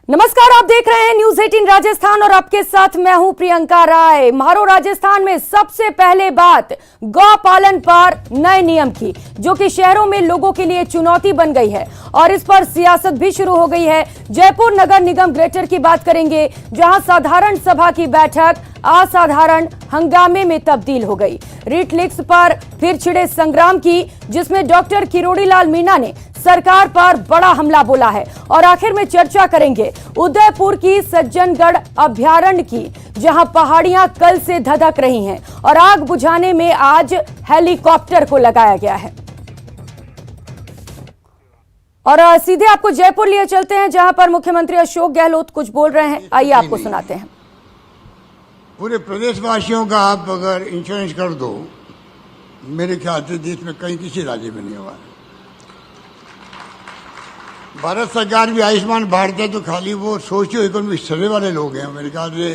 नमस्कार, आप देख रहे हैं न्यूज 18 राजस्थान और आपके साथ मैं हूं प्रियंका राय। मारो राजस्थान में सबसे पहले बात गौ पालन पर नए नियम की, जो कि शहरों में लोगों के लिए चुनौती बन गई है और इस पर सियासत भी शुरू हो गई है। जयपुर नगर निगम ग्रेटर की बात करेंगे, जहां साधारण सभा की बैठक असाधारण हंगामे में तब्दील हो गई। रीट लिस्ट पर फिर छिड़े संग्राम की, जिसमें डॉक्टर किरोड़ी लाल मीणा ने सरकार पर बड़ा हमला बोला है। और आखिर में चर्चा करेंगे उदयपुर की सज्जनगढ़ अभयारण्य की, जहां पहाड़ियां कल से धधक रही हैं और आग बुझाने में आज हेलीकॉप्टर को लगाया गया है। और सीधे आपको जयपुर लिए चलते हैं, जहां पर मुख्यमंत्री अशोक गहलोत कुछ बोल रहे हैं। आइए आपको सुनाते हैं। पूरे प्रदेशवासियों का आप अगर इंश्योरेंस कर दो, मेरे ख्याल से देश में कहीं किसी राज्य में नहीं हुआ। भारत सरकार भी आयुष्मान भारत है तो खाली वो सोशियो इकोनॉमिक सर्वे वाले लोग हैं। मेरे ख्याल से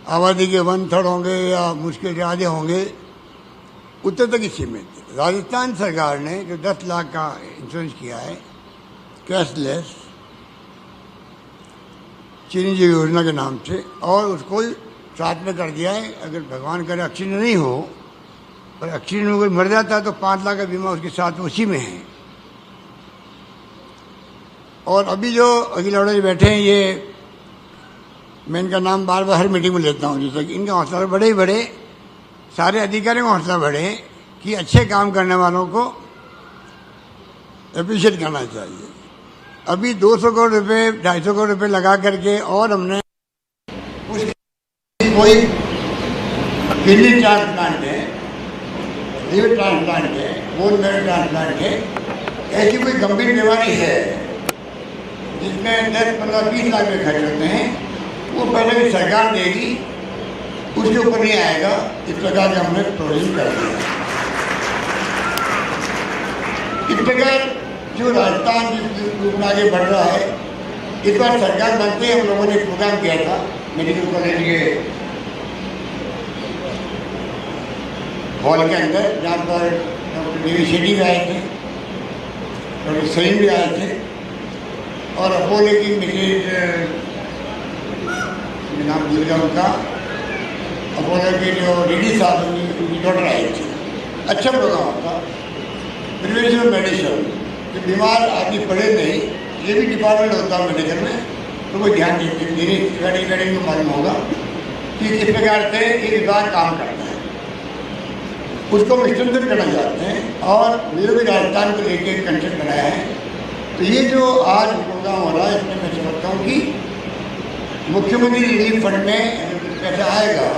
आबादी के 1/3 होंगे या मुश्किल से आधे होंगे, उतने तक ही सीमित। राजस्थान सरकार ने जो 10 लाख का इंश्योरेंस किया है कैशलेस चिरंजीवी योजना के नाम से, और उसको साथ में कर दिया है। अगर भगवान करे एक्सीडेंट नहीं हो, पर एक्सीडेंट में कोई मर जाता है तो 5 लाख का बीमा उसके साथ उसी में है। और अभी जो अखिल लड़े बैठे हैं, ये मैं इनका नाम बार बार हर मीटिंग में लेता हूँ, जैसे कि इनका हौसला बड़े ही बड़े, सारे अधिकारियों का हौसला बढ़े कि अच्छे काम करने वालों को अप्रिशिएट करना चाहिए। अभी 200 करोड़ रुपए 250 करोड़ रुपए लगा करके, और हमने कोई किडनी ट्रांसप्लांट है, लिवर ट्रांसप्लांट है, बोन मैरो ट्रांसप्लांट है, ऐसी कोई गंभीर बीमारी है जिसमें 10, 15, 20 लाख में खर्च होते हैं, वो पहले भी सरकार देगी, उसके ऊपर नहीं आएगा। इस प्रकार का हमने प्रोविजन कर दिया। इस प्रकार जो राजस्थान जिस रूप में आगे बढ़ रहा है, इस बार सरकार बनते ही हम लोगों ने प्रोग्राम किया था मेडिकल कॉलेज के हॉल के अंदर, जहाँ पर डॉक्टर देवी शेट्टी भी आए थे, डॉक्टर सलीम भी आए थे, और अपोलो की मिसेज नाम भूल गया उनका, अपोलो के जो लेडी साहब उनकी डॉक्टर आई थी। अच्छा प्रोग्राम था। प्रिवेंशन मेडिसिन, जो बीमार आदमी पड़े नहीं, ये भी डिपार्टमेंट होता है मेडिकल में, तो वो ध्यान देते को मालूम होगा कि किस प्रकार से ये विभाग काम करता है। उसको हम स्ट्रेंथन करना चाहते हैं और मेरे भी राजस्थान को लेकर एक कंसेप्ट बनाया है। तो ये जो आज प्रोग्राम हो रहा है, इसमें मैं समझता हूँ कि मुख्यमंत्री रिलीफ फंड में पैसा आएगा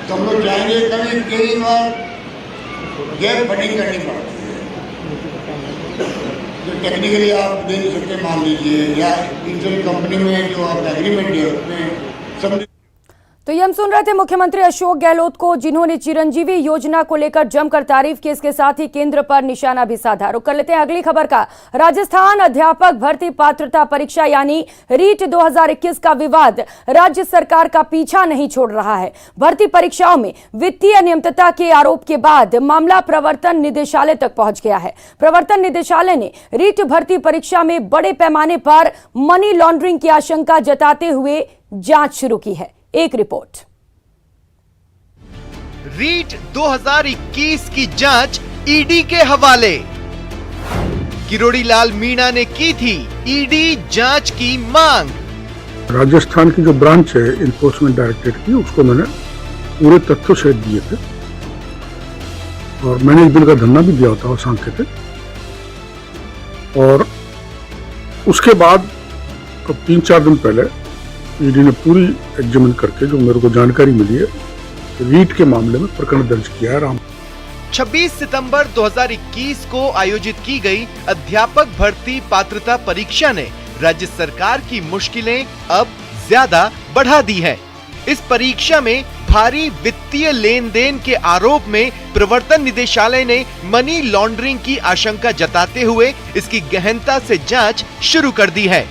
तो हम लोग चाहेंगे। कभी कई बार गैप फंडिंग करनी पड़ती है, जो टेक्निकली आप दे नहीं सकते, मान लीजिए, या इंश्योरेंस कंपनी में जो आपका एग्रीमेंट है उसमें सब। तो ये हम सुन रहे थे मुख्यमंत्री अशोक गहलोत को, जिन्होंने चिरंजीवी योजना को लेकर जमकर तारीफ की। इसके साथ ही केंद्र पर निशाना भी साधा। रुक कर लेते हैं अगली खबर का। राजस्थान अध्यापक भर्ती पात्रता परीक्षा यानी रीट 2021 का विवाद राज्य सरकार का पीछा नहीं छोड़ रहा है। भर्ती परीक्षाओं में वित्तीय अनियमितता के आरोप के बाद मामला प्रवर्तन निदेशालय तक पहुंच गया है। प्रवर्तन निदेशालय ने रीट भर्ती परीक्षा में बड़े पैमाने पर मनी लॉन्ड्रिंग की आशंका जताते हुए जांच शुरू की है। एक रिपोर्ट। रीट 2021 की जांच ईडी के हवाले। किरोड़ी लाल मीणा ने की थी ईडी जांच की मांग। राजस्थान की जो ब्रांच है इन्फोर्समेंट डायरेक्टरेट की, उसको मैंने पूरे तथ्यों सहित दिए थे और मैंने एक दिन का धरना भी दिया था सांख्य पे। और उसके बाद 3-4 दिन पहले ईडी ने पूरी एग्जामिन करके जो मेरे को जानकारी मिली है, रीट के मामले में प्रकरण दर्ज किया है। 26 सितंबर 2021 को आयोजित की गई अध्यापक भर्ती पात्रता परीक्षा ने राज्य सरकार की मुश्किलें अब ज्यादा बढ़ा दी है। इस परीक्षा में भारी वित्तीय लेन देन के आरोप में प्रवर्तन निदेशालय ने मनी लॉन्ड्रिंग की आशंका जताते हुए इसकी गहनता से जांच शुरू कर दी है।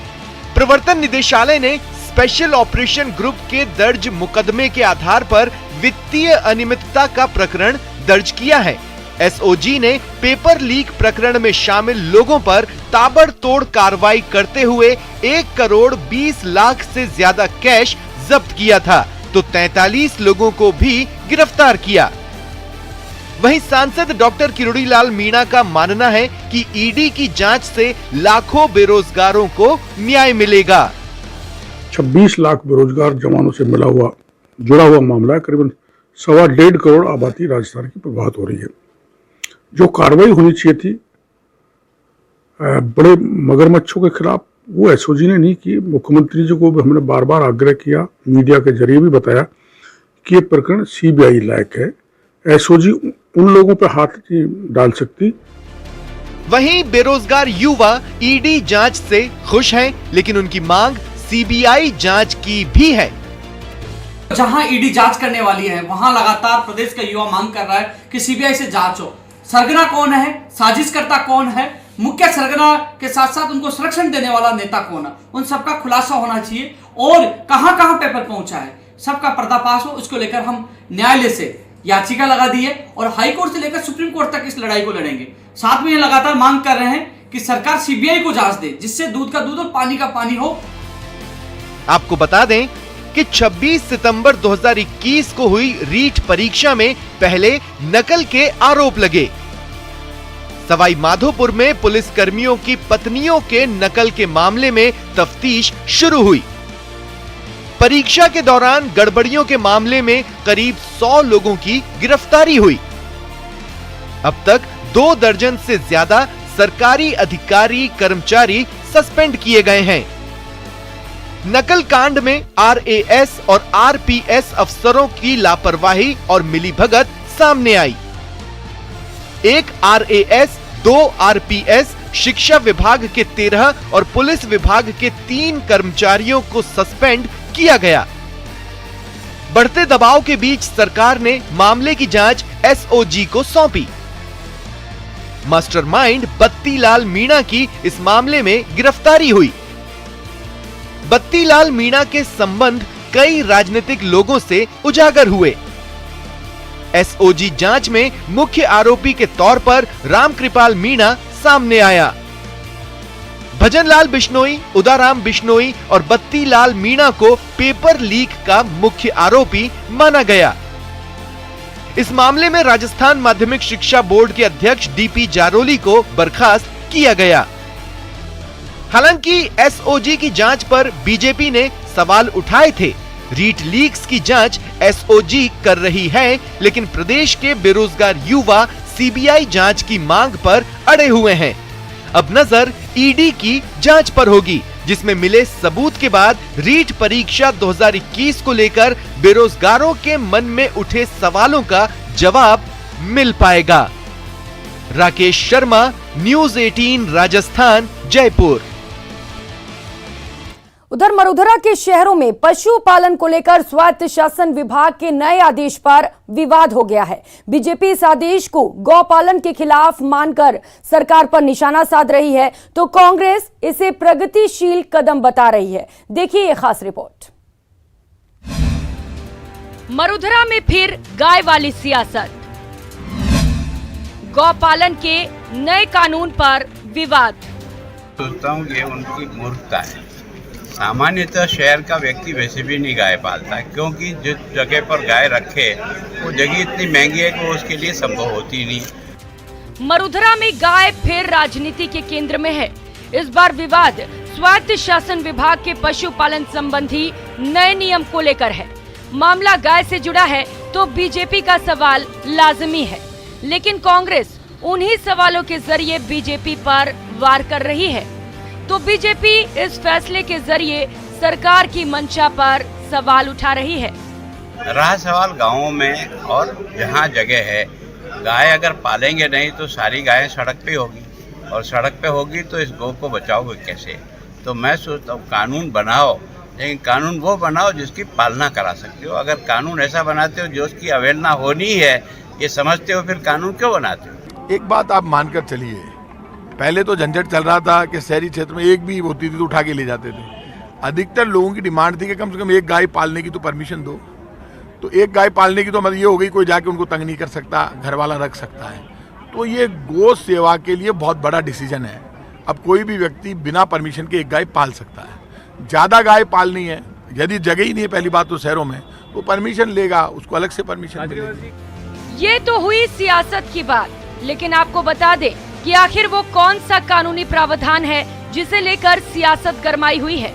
प्रवर्तन निदेशालय ने स्पेशल ऑपरेशन ग्रुप के दर्ज मुकदमे के आधार पर वित्तीय अनियमितता का प्रकरण दर्ज किया है। एसओजी ने पेपर लीक प्रकरण में शामिल लोगों पर ताबड़तोड़ कार्रवाई करते हुए 1 करोड़ 20 लाख से ज्यादा कैश जब्त किया था, तो 43 लोगों को भी गिरफ्तार किया। वहीं सांसद डॉक्टर किरोड़ीलाल मीणा का मानना है कि ईडी की जांच से लाखों बेरोजगारों को न्याय मिलेगा। 26 लाख बेरोजगार जवानों से जुड़ा हुआ मामला है। करीबन 1.25 करोड़ आबादी राजस्थान की प्रभावित हो रही है। जो कार्रवाई होनी चाहिए थी बड़े मगरमच्छों के खिलाफ, वो एसओजी ने नहीं की। मुख्यमंत्री जी को भी हमने बार बार आग्रह किया, मीडिया के जरिए भी बताया कि ये प्रकरण सीबीआई लायक है, एसओजी उन लोगों पर हाथ नहीं डाल सकती। वहीं बेरोजगार युवा ईडी जांच से खुश हैं, लेकिन उनकी मांग सीबीआई जांच की भी है। जहां ईडी जांच करने वाली है, वहां लगातार प्रदेश का युवा मांग कर रहा है कि सीबीआई से जांच हो। सरगना कौन है, साजिशकर्ता कौन है, मुख्य सरगना के साथ साथ उनको संरक्षण देने वाला नेता कौन है, उन सबका खुलासा होना चाहिए। और कहां कहां पेपर पहुंचा है, सबका पर्दाफाश हो। उसको लेकर हम न्यायालय से याचिका लगा दी है और हाई कोर्ट से लेकर सुप्रीम कोर्ट तक इस लड़ाई को लड़ेंगे। साथ में ये लगातार मांग कर रहे हैं कि सरकार सीबीआई को जांच दे, जिससे दूध का दूध और पानी का पानी हो। आपको बता दें कि 26 सितंबर 2021 को हुई रीट परीक्षा में पहले नकल के आरोप लगे। सवाई माधोपुर में पुलिस कर्मियों की पत्नियों के नकल के मामले में तफ्तीश शुरू हुई। परीक्षा के दौरान गड़बड़ियों के मामले में करीब 100 लोगों की गिरफ्तारी हुई। अब तक 2 दर्जन से ज्यादा सरकारी अधिकारी कर्मचारी सस्पेंड किए गए हैं। नकल कांड में आरएएस और आरपीएस अफसरों की लापरवाही और मिलीभगत सामने आई। 1 आरएएस, 2 आरपीएस, शिक्षा विभाग के 13 और पुलिस विभाग के 3 कर्मचारियों को सस्पेंड किया गया। बढ़ते दबाव के बीच सरकार ने मामले की जांच एसओजी को सौंपी। मास्टरमाइंड बत्तीलाल मीणा की इस मामले में गिरफ्तारी हुई। बत्तीलाल मीणा के संबंध कई राजनीतिक लोगों से उजागर हुए। एसओजी जांच में मुख्य आरोपी के तौर पर रामकृपाल मीणा सामने आया। भजनलाल बिश्नोई, उदाराम बिश्नोई और बत्तीलाल मीणा को पेपर लीक का मुख्य आरोपी माना गया। इस मामले में राजस्थान माध्यमिक शिक्षा बोर्ड के अध्यक्ष डीपी जारोली को बर्खास्त किया गया। हालांकि एसओजी की जांच पर बीजेपी ने सवाल उठाए थे। रीट लीक्स की जांच एसओजी कर रही है, लेकिन प्रदेश के बेरोजगार युवा सीबीआई जांच की मांग पर अड़े हुए हैं। अब नजर ईडी की जांच पर होगी, जिसमें मिले सबूत के बाद रीट परीक्षा 2021 को लेकर बेरोजगारों के मन में उठे सवालों का जवाब मिल पाएगा। राकेश शर्मा, न्यूज़ 18 राजस्थान, जयपुर। उधर मरुधरा के शहरों में पशुपालन को लेकर स्वायत्त शासन विभाग के नए आदेश पर विवाद हो गया है। बीजेपी इस आदेश को गौपालन के खिलाफ मानकर सरकार पर निशाना साध रही है, तो कांग्रेस इसे प्रगतिशील कदम बता रही है। देखिए ये खास रिपोर्ट। मरुधरा में फिर गाय वाली सियासत, गौपालन के नए कानून पर विवाद। सोचता हूँ ये उनकी मूर्खता है। सामान्यतः शहर का व्यक्ति वैसे भी नहीं गाय पालता है, क्योंकि जिस जगह पर गाय रखे वो जगह इतनी महंगी है कि वो उसके लिए संभव होती नहीं। मरुधरा में गाय फिर राजनीति के केंद्र में है। इस बार विवाद स्वायत्त शासन विभाग के पशुपालन संबंधी नए नियम को लेकर है। मामला गाय से जुड़ा है तो बीजेपी का सवाल लाजमी है, लेकिन कांग्रेस उन्हीं सवालों के जरिए बीजेपी पर वार कर रही है। तो बीजेपी इस फैसले के जरिए सरकार की मंशा पर सवाल उठा रही है। रहा सवाल गाँवों में और जहाँ जगह है, गाय अगर पालेंगे नहीं तो सारी गायें सड़क पे होगी, और सड़क पे होगी तो इस गौ को बचाओगे कैसे। तो मैं सोचता हूँ कानून बनाओ, लेकिन कानून वो बनाओ जिसकी पालना करा सकते हो। अगर कानून ऐसा बनाते हो जो उसकी अवहेलना होनी है ये समझते हो, फिर कानून क्यों बनाते हो। एक बात आप मानकर चलिए, पहले तो झंझट चल रहा था कि शहरी क्षेत्र में एक भी होती थी तो उठा के ले जाते थे। अधिकतर लोगों की डिमांड थी कि कम से कम एक गाय पालने की तो परमिशन दो। तो एक गाय पालने की तो मतलब ये हो गई कोई जाके उनको तंग नहीं कर सकता, घर वाला रख सकता है। तो ये गो सेवा के लिए बहुत बड़ा डिसीजन है। अब कोई भी व्यक्ति बिना परमिशन के एक गाय पाल सकता है। ज़्यादा गाय पालनी है, यदि जगह ही नहीं है पहली बात तो शहरों में, तो परमिशन लेगा, उसको अलग से परमिशन मिलेगी। ये तो हुई सियासत की बात, लेकिन आपको बता दें कि आखिर वो कौन सा कानूनी प्रावधान है जिसे लेकर सियासत गरमाई हुई है।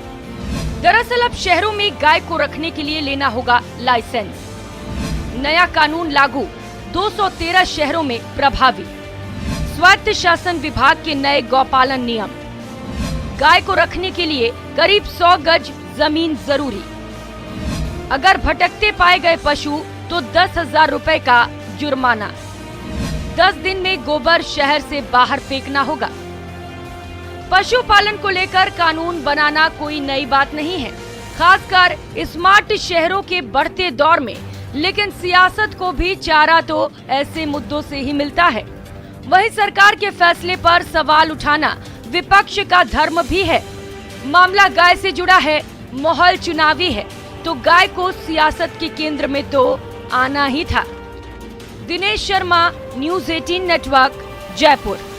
दरअसल अब शहरों में गाय को रखने के लिए लेना होगा लाइसेंस। नया कानून लागू, 213 शहरों में प्रभावी। स्वायत्त शासन विभाग के नए गौपालन नियम। गाय को रखने के लिए करीब 100 गज जमीन जरूरी। अगर भटकते पाए गए पशु तो 10,000 रुपए का जुर्माना। 10 दिन में गोबर शहर से बाहर फेंकना होगा। पशुपालन को लेकर कानून बनाना कोई नई बात नहीं है, खासकर स्मार्ट शहरों के बढ़ते दौर में। लेकिन सियासत को भी चारा तो ऐसे मुद्दों से ही मिलता है। वहीं सरकार के फैसले पर सवाल उठाना विपक्ष का धर्म भी है। मामला गाय से जुड़ा है, माहौल चुनावी है, तो गाय को सियासत के केंद्र में तो आना ही था। Dinesh Sharma, news 18 network, Jaipur.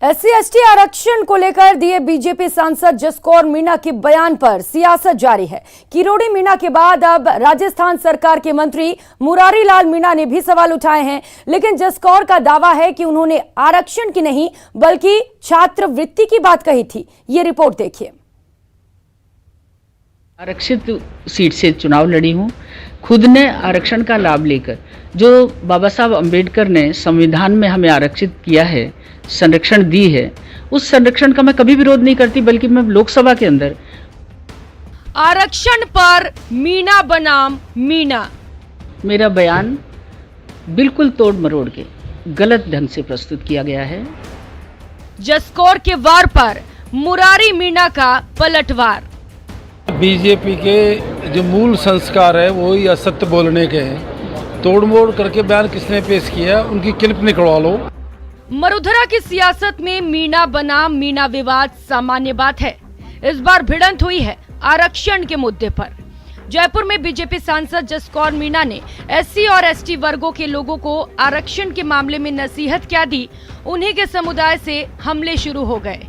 SC/ST आरक्षण को लेकर दिए बीजेपी सांसद जसकौर मीणा के बयान पर सियासत जारी है। किरोड़ी मीणा के बाद अब राजस्थान सरकार के मंत्री मुरारी लाल मीणा ने भी सवाल उठाए हैं, लेकिन जसकौर का दावा है कि उन्होंने आरक्षण की नहीं बल्कि छात्रवृत्ति की बात कही थी। ये रिपोर्ट देखिए। आरक्षित सीट से चुनाव लड़ी हूँ। खुद ने आरक्षण का लाभ लेकर, जो बाबा साहब अम्बेडकर ने संविधान में हमें आरक्षित किया है, संरक्षण दी है, उस संरक्षण का मैं कभी विरोध नहीं करती, बल्कि मैं लोकसभा के अंदर आरक्षण पर मीणा बनाम मीणा। मेरा बयान बिल्कुल तोड़ मरोड़ के गलत ढंग से प्रस्तुत किया गया है। जसकौर के वार पर मुरारी मीणा का पलटवार। बीजेपी के जो मूल संस्कार है वो ही असत्य बोलने के हैं। तोड़ मोड़ करके बयान किसने पेश किया, उनकी क्लिप निकलवा लो। मरुधरा की सियासत में मीणा बनाम मीणा विवाद सामान्य बात है। इस बार भिड़ंत हुई है आरक्षण के मुद्दे पर। जयपुर में बीजेपी सांसद जसकौर मीणा ने SC और ST वर्गों के लोगों को आरक्षण के मामले में नसीहत क्या दी, उन्हीं के समुदाय से हमले शुरू हो गए।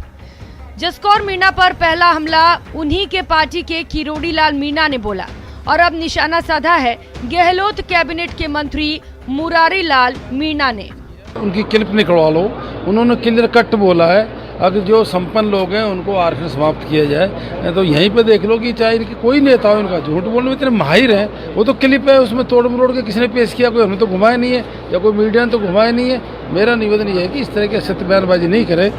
जसकौर मीणा पर पहला हमला उन्हीं के पार्टी के किरोड़ी लाल मीणा ने बोला और अब निशाना साधा है गहलोत कैबिनेट के मंत्री मुरारी लाल मीणा ने। उनकी क्लिप निकलवा लो। उन्होंने क्लियर कट बोला है, अगर जो संपन्न लोग हैं उनको आरक्षण समाप्त किया जाए। तो यहीं पे देख लो कि चाहे इनके कोई नेता हो, इनका झूठ बोलने में इतने माहिर हैं। वो तो क्लिप है, उसमें तोड़ मरोड़ के किसने पेश किया, कोई हमने तो घुमाया नहीं है या कोई मीडिया ने तो घुमाया नहीं है। मेरा निवेदन ये है कि इस तरह की सत्य बयानबाजी नहीं करे।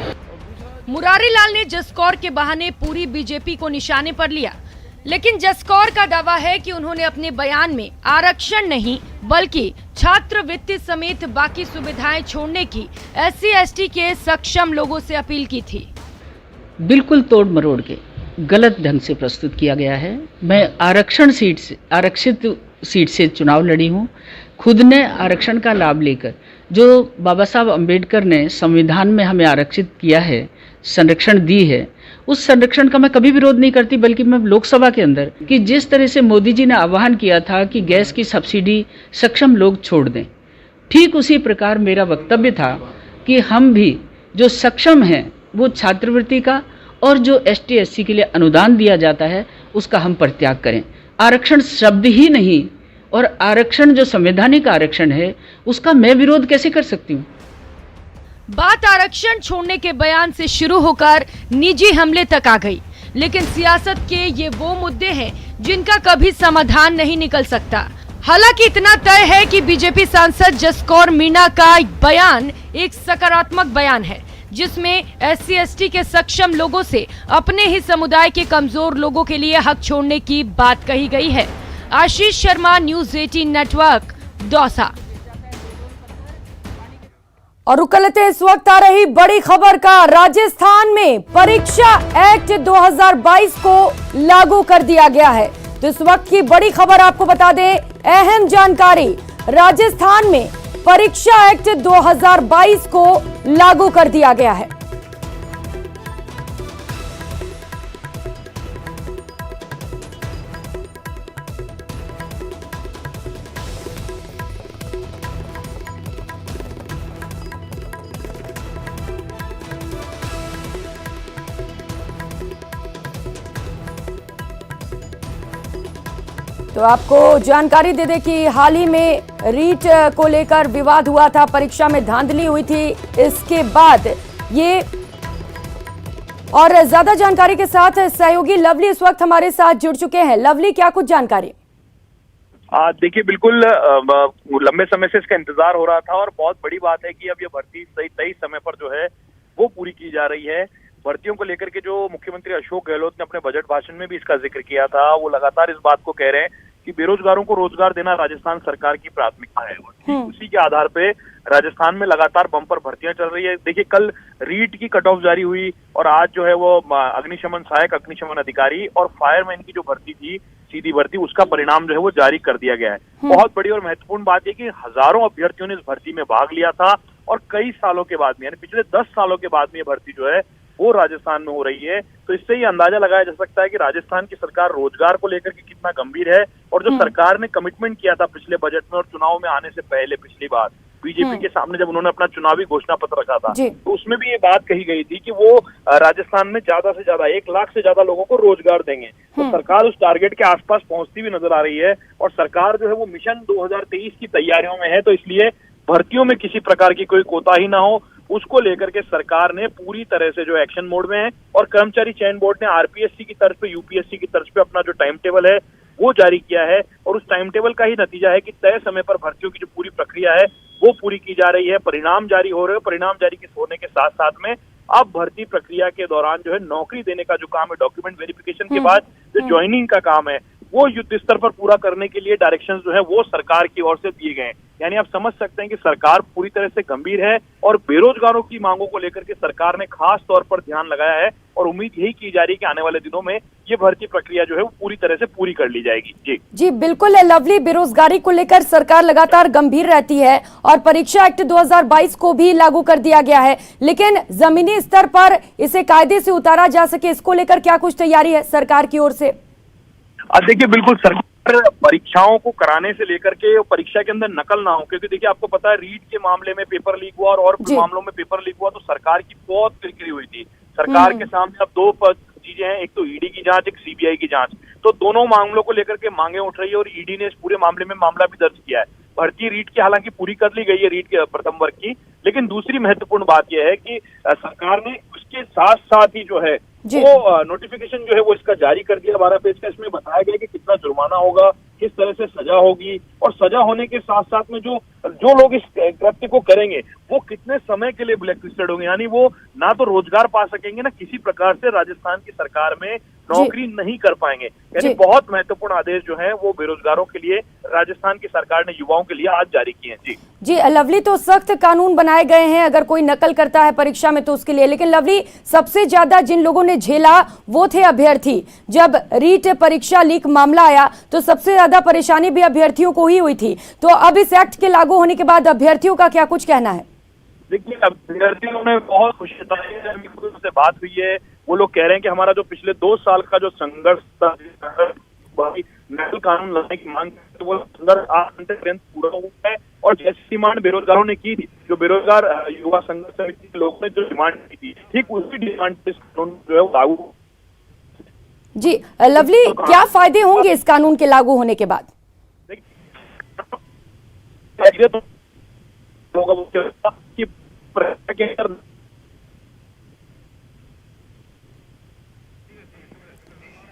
मुरारी लाल ने जसकौर के बहाने पूरी बीजेपी को निशाने पर लिया, लेकिन जसकौर का दावा है कि उन्होंने अपने बयान में आरक्षण नहीं बल्कि छात्रवृत्ति समेत बाकी सुविधाएं छोड़ने की SC/ST के सक्षम लोगों से अपील की थी। बिल्कुल तोड़ मरोड़ के गलत ढंग से प्रस्तुत किया गया है। मैं आरक्षित सीट से चुनाव लड़ी हूँ। खुद ने आरक्षण का लाभ लेकर, जो बाबा साहब अम्बेडकर ने संविधान में हमें आरक्षित किया है, संरक्षण दी है, उस संरक्षण का मैं कभी विरोध नहीं करती, बल्कि मैं लोकसभा के अंदर कि जिस तरह से मोदी जी ने आह्वान किया था कि गैस की सब्सिडी सक्षम लोग छोड़ दें, ठीक उसी प्रकार मेरा वक्तव्य था कि हम भी जो सक्षम हैं वो छात्रवृत्ति का और जो ST/SC के लिए अनुदान दिया जाता है उसका हम परित्याग करें। आरक्षण शब्द ही नहीं और आरक्षण जो संवैधानिक आरक्षण है उसका मैं विरोध कैसे कर सकती हूँ। बात आरक्षण छोड़ने के बयान से शुरू होकर निजी हमले तक आ गई, लेकिन सियासत के ये वो मुद्दे हैं जिनका कभी समाधान नहीं निकल सकता। हालांकि इतना तय है कि बीजेपी सांसद जसकौर मीणा का बयान एक सकारात्मक बयान है, जिसमें SC/ST के सक्षम लोगों से अपने ही समुदाय के कमजोर लोगों के लिए हक छोड़ने की बात कही गई है। Ashish Sharma, news 18 network, Dausa. और रुक लेते हैं इस वक्त आ रही बड़ी खबर का। राजस्थान में परीक्षा एक्ट 2022 को लागू कर दिया गया है। तो इस वक्त की बड़ी खबर आपको बता दें, अहम जानकारी, राजस्थान में परीक्षा एक्ट 2022 को लागू कर दिया गया है। तो आपको जानकारी दे दें कि हाल ही में रीट को लेकर विवाद हुआ था, परीक्षा में धांधली हुई थी। इसके बाद ये और ज्यादा जानकारी के साथ सहयोगी लवली इस वक्त हमारे साथ जुड़ चुके हैं। लवली, क्या कुछ जानकारी? देखिए, बिल्कुल लंबे समय से इसका इंतजार हो रहा था और बहुत बड़ी बात है कि अब ये भर्ती सही समय पर जो है वो पूरी की जा रही है। भर्तियों को लेकर के जो मुख्यमंत्री अशोक गहलोत ने अपने बजट भाषण में भी इसका जिक्र किया था, वो लगातार इस बात को कह रहे हैं कि बेरोजगारों को रोजगार देना राजस्थान सरकार की प्राथमिकता है। उसी के आधार पे राजस्थान में लगातार बम्पर भर्तियां चल रही है। देखिए, कल रीट की कट ऑफ जारी हुई और आज जो है वो अग्निशमन सहायक अग्निशमन अधिकारी और फायरमैन की जो भर्ती थी, सीधी भर्ती, उसका परिणाम जो है वो जारी कर दिया गया है। बहुत बड़ी और महत्वपूर्ण बात है कि हजारों अभ्यर्थियों ने इस भर्ती में भाग लिया था और कई सालों के बाद में, यानी पिछले 10 सालों के बाद में ये भर्ती जो है वो राजस्थान में हो रही है। तो इससे ये अंदाजा लगाया जा सकता है कि राजस्थान की सरकार रोजगार को लेकर के कितना गंभीर है। और जो सरकार ने कमिटमेंट किया था पिछले बजट में और चुनाव में आने से पहले पिछली बार बीजेपी के सामने जब उन्होंने अपना चुनावी घोषणा पत्र रखा था, तो उसमें भी ये बात कही गई थी कि वो राजस्थान में ज्यादा से ज्यादा 1 लाख से ज्यादा लोगों को रोजगार देंगे। तो सरकार उस टारगेट के आसपास पहुंचती हुई नजर आ रही है और सरकार जो है वो मिशन 2023 की तैयारियों में है। तो इसलिए भर्तियों में किसी प्रकार की कोई कोताही ना हो, उसको लेकर के सरकार ने पूरी तरह से जो एक्शन मोड में है। और कर्मचारी चयन बोर्ड ने आरपीएससी की तर्ज पे, यूपीएससी की तर्ज पे अपना जो टाइम टेबल है वो जारी किया है और उस टाइम टेबल का ही नतीजा है कि तय समय पर भर्तियों की जो पूरी प्रक्रिया है वो पूरी की जा रही है। परिणाम जारी हो रहे हैं। परिणाम जारी होने के साथ साथ में अब भर्ती प्रक्रिया के दौरान जो है नौकरी देने का जो काम है, डॉक्यूमेंट वेरिफिकेशन के बाद जो ज्वाइनिंग का काम है, वो युद्ध स्तर पर पूरा करने के लिए डायरेक्शंस जो है वो सरकार की ओर से दिए गए हैं। यानी आप समझ सकते हैं कि सरकार पूरी तरह से गंभीर है और बेरोजगारों की मांगों को लेकर के सरकार ने खास तौर पर ध्यान लगाया है और उम्मीद यही की जा रही है कि आने वाले दिनों में ये भर्ती प्रक्रिया जो है वो पूरी तरह से पूरी कर ली जाएगी। जी बिल्कुल लवली, बेरोजगारी को लेकर सरकार लगातार गंभीर रहती है और परीक्षा एक्ट 2022 को भी लागू कर दिया गया है, लेकिन जमीनी स्तर पर इसे कायदे से उतारा जा सके, इसको लेकर क्या कुछ तैयारी है सरकार की ओर से? देखिए, बिल्कुल सरकार परीक्षाओं को कराने से लेकर के परीक्षा के अंदर नकल ना हो, क्योंकि देखिए आपको पता है रीट के मामले में पेपर लीक हुआ और कुछ मामलों में पेपर लीक हुआ तो सरकार की बहुत किरकिरी हुई थी। सरकार के सामने अब 2 चीजें हैं, एक तो ईडी की जांच, एक सीबीआई की जांच। तो दोनों मामलों को लेकर के मांगे उठ रही है और ईडी ने इस पूरे मामले में मामला भी दर्ज किया है। भर्ती रीट की हालांकि पूरी कर ली गई है, रीट के प्रथम वर्ग की, लेकिन दूसरी महत्वपूर्ण बात यह है कि सरकार ने उसके साथ साथ ही जो है वो नोटिफिकेशन जो है वो इसका जारी कर दिया 12 पेज का। इसमें बताया गया कि कितना जुर्माना होगा, किस तरह से सजा होगी और सजा होने के साथ साथ में जो लोग इस कृत्य को करेंगे वो कितने समय के लिए ब्लैकलिस्टेड होंगे, यानी वो ना तो रोजगार पा सकेंगे ना किसी प्रकार से राजस्थान की सरकार में नौकरी नहीं कर पाएंगे। यानी बहुत महत्वपूर्ण आदेश जो है वो बेरोजगारों के लिए राजस्थान की सरकार ने युवाओं के लिए आज जारी किए हैं। जी लवली, तो सख्त कानून बनाए गए हैं अगर कोई नकल करता है परीक्षा में तो उसके लिए, लेकिन लवली सबसे ज्यादा जिन लोगों ने झेला वो थे अभ्यर्थी। जब रीट परीक्षा लीक मामला आया तो सबसे ज्यादा परेशानी भी अभ्यर्थियों को ही हुई थी। तो अब इस एक्ट के लागू होने के बाद अभ्यर्थियों का क्या कुछ कहना है? देखिए, अभ्यर्थियों ने बहुत खुशी जताई है। उनसे बात हुई है, वो लोग कह रहे हैं कि हमारा जो पिछले 2 साल का जो संघर्ष था, नकल कानून लाने की मांग, तो वो संघर्ष 8 घंटे पर्यंत पूरा हुआ है। और जैसी डिमांड बेरोजगारों ने की थी, जो बेरोजगार युवा संघर्ष समिति के लोगों ने जो डिमांड की थी, ठीक उसी डिमांड पे कानून जो है वो लागू। जी लवली, क्या फायदे होंगे इस कानून के लागू होने के बाद?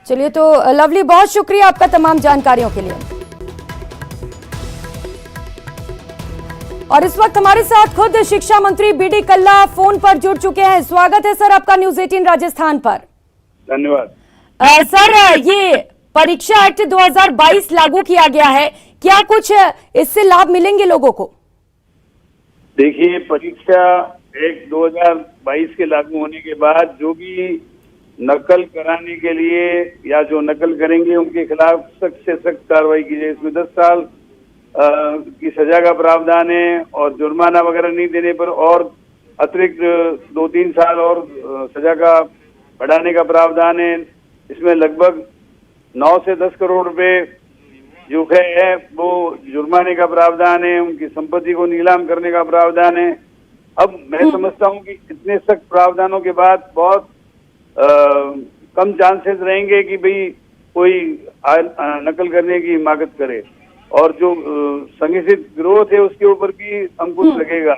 चलिए, तो लवली बहुत शुक्रिया आपका तमाम जानकारियों के लिए। और इस वक्त हमारे साथ खुद शिक्षा मंत्री बीडी कल्ला फोन पर जुड़ चुके हैं। स्वागत है सर आपका न्यूज 18 राजस्थान पर। धन्यवाद सर, ये परीक्षा एक्ट 2022 लागू किया गया है, क्या कुछ इससे लाभ मिलेंगे लोगों को? देखिए, परीक्षा एक्ट 2022 के लागू होने के बाद जो भी नकल कराने के लिए या जो नकल करेंगे उनके खिलाफ सख्त से सख्त कार्रवाई की जाए। इसमें 10 साल की सजा का प्रावधान है और जुर्माना वगैरह नहीं देने पर और अतिरिक्त 2-3 साल और सजा का बढ़ाने का प्रावधान है। इसमें लगभग 9 से 10 करोड़ रुपए जो है वो जुर्माने का प्रावधान है। उनकी संपत्ति को नीलाम करने का प्रावधान है। अब मैं समझता हूँ कि इतने सख्त प्रावधानों के बाद बहुत कम चांसेस रहेंगे कि भाई कोई नकल करने की हिमाकत करे, और जो संगठित गिरोह है उसके ऊपर भी अंकुश लगेगा।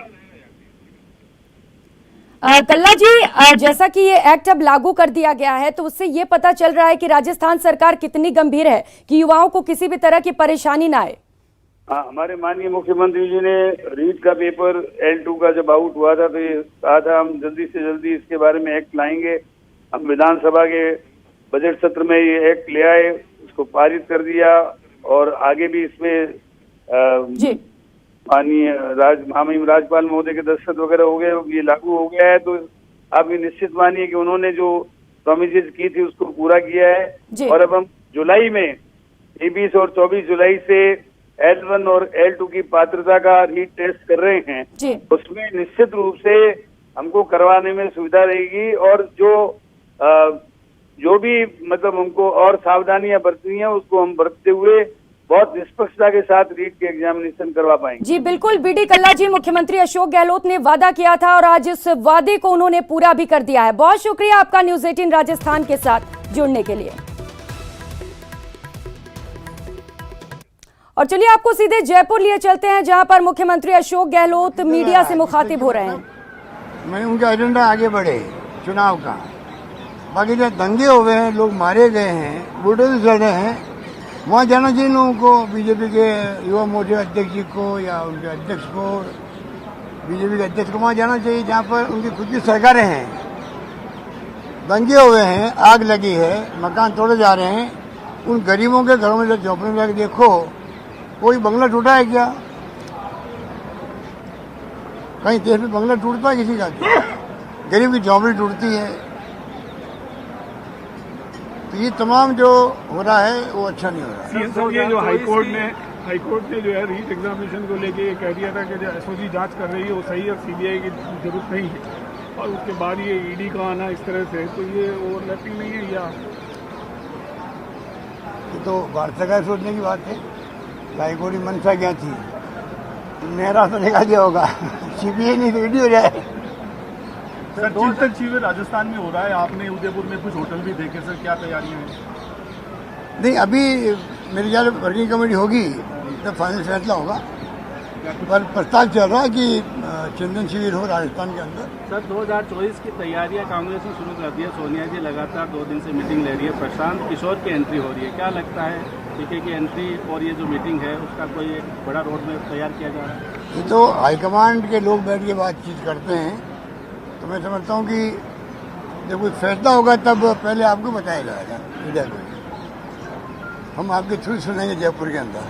कल्ला जी, जैसा कि ये एक्ट अब लागू कर दिया गया है तो उससे ये पता चल रहा है कि राजस्थान सरकार कितनी गंभीर है कि युवाओं को किसी भी तरह की परेशानी ना आए। हमारे माननीय मुख्यमंत्री जी ने रीट का पेपर L2 का जब आउट हुआ था तो ये कहा था हम जल्दी से जल्दी इसके बारे में एक्ट लाएंगे। हम विधानसभा के बजट सत्र में ये एक्ट ले आए, उसको पारित कर दिया, और आगे भी इसमें माननीय महामहिम राज्यपाल महोदय के दस्तखत वगैरह हो गए, ये लागू हो गया है। तो आप ये निश्चित मानिए कि उन्होंने जो प्रॉमिसेस की थी उसको पूरा किया है। और अब हम जुलाई में 23 और 24 जुलाई से L1 और L2 की पात्रता का रीट टेस्ट कर रहे हैं, उसमें निश्चित रूप से हमको करवाने में सुविधा रहेगी, और जो भी मतलब हमको और सावधानियां बरतनी है उसको हम बरतते हुए बहुत निष्पक्षता के साथ रीट के एग्जामिनेशन करवा पाएंगे। जी बिल्कुल बीडी कल्ला जी, मुख्यमंत्री अशोक गहलोत ने वादा किया था और आज इस वादे को उन्होंने पूरा भी कर दिया है। बहुत शुक्रिया आपका न्यूज़ 18 राजस्थान के साथ जुड़ने के लिए। और चलिए आपको सीधे जयपुर लिए चलते हैं, जहां पर मुख्यमंत्री अशोक गहलोत मीडिया से मुखातिब हो रहे हैं। मैं उनका एजेंडा आगे बढ़े चुनाव का, बाकी जो दंगे हुए हैं, लोग मारे गए हैं, बुलडोजर चढ़े हैं, वहाँ जाना चाहिए लोगों को, बीजेपी के युवा मोर्चा अध्यक्ष जी को या उनके अध्यक्ष को, बीजेपी के अध्यक्ष को वहाँ जाना चाहिए जहाँ पर उनकी खुद की सरकारें हैं। दंगे हुए हैं, आग लगी है, मकान तोड़े जा रहे हैं, उन गरीबों के घरों में जब झोपड़े में जाकर देखो, कोई बंगला टूटा है क्या? कहीं देश में बंगला टूटता है किसी का? गरीब की झोपड़ी टूटती है। तो ये तमाम जो हो रहा है वो अच्छा नहीं हो रहा है। ये जो हाईकोर्ट ने जो है रीट एग्जामिनेशन को लेके ये कह दिया था कि जो एसओजी जांच कर रही है वो सही है, सीबीआई की जरूरत नहीं है, और उसके बाद ये ईडी का आना इस तरह से, तो ये ओवरलैपिंग नहीं है? या ये तो भारत सरकार सोचने की बात है। हाईकोर्ट की मंशा क्या थी? मेरा तो निकाल दिया होगा, सीबीआई नहीं तो ईडी हो जाए। सर चिंतन शिविर राजस्थान में हो रहा है, आपने उदयपुर में कुछ होटल भी देखे, सर क्या तैयारियां हैं? नहीं, अभी मेरे ख्याल वर्किंग कमेटी होगी तो फाइनल फैसला होगा, पर प्रस्ताव चल रहा है कि चिंतन शिविर हो राजस्थान के अंदर। सर 2024 की तैयारियां कांग्रेस ने शुरू कर दी है। सोनिया जी लगातार 2 दिन से मीटिंग ले रही है, प्रशांत किशोर की एंट्री हो रही है, क्या लगता है पीके की एंट्री और ये जो मीटिंग है उसका कोई एक बड़ा रोड मैप तैयार किया जा रहा है? ये तो हाईकमांड के लोग बैठ के बातचीत करते हैं, तो मैं समझता हूँ कि जब कोई फैसला होगा तब पहले आपको बताया जाएगा मीडिया को। हम आपके थ्रू सुनेंगे जयपुर के अंदर।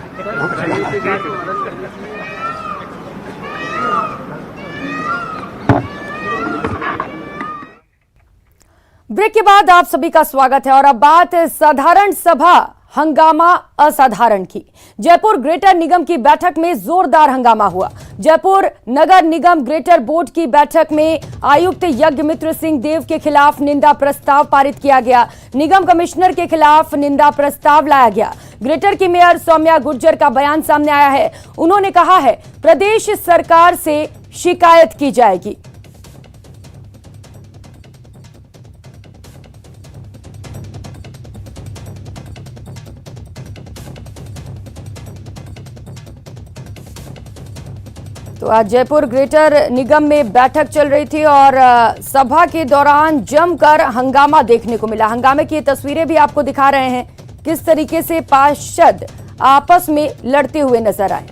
ब्रेक के बाद आप सभी का स्वागत है और अब बात साधारण सभा हंगामा असाधारण की। जयपुर ग्रेटर निगम की बैठक में जोरदार हंगामा हुआ। जयपुर नगर निगम ग्रेटर बोर्ड की बैठक में आयुक्त यज्ञमित्र सिंह देव के खिलाफ निंदा प्रस्ताव पारित किया गया। निगम कमिश्नर के खिलाफ निंदा प्रस्ताव लाया गया। ग्रेटर की मेयर सौम्या गुर्जर का बयान सामने आया है। उन्होंने कहा है प्रदेश सरकार से शिकायत की जाएगी। तो आज जयपुर ग्रेटर निगम में बैठक चल रही थी और सभा के दौरान जमकर हंगामा देखने को मिला। हंगामे की तस्वीरें भी आपको दिखा रहे हैं, किस तरीके से पार्षद आपस में लड़ते हुए नजर आए।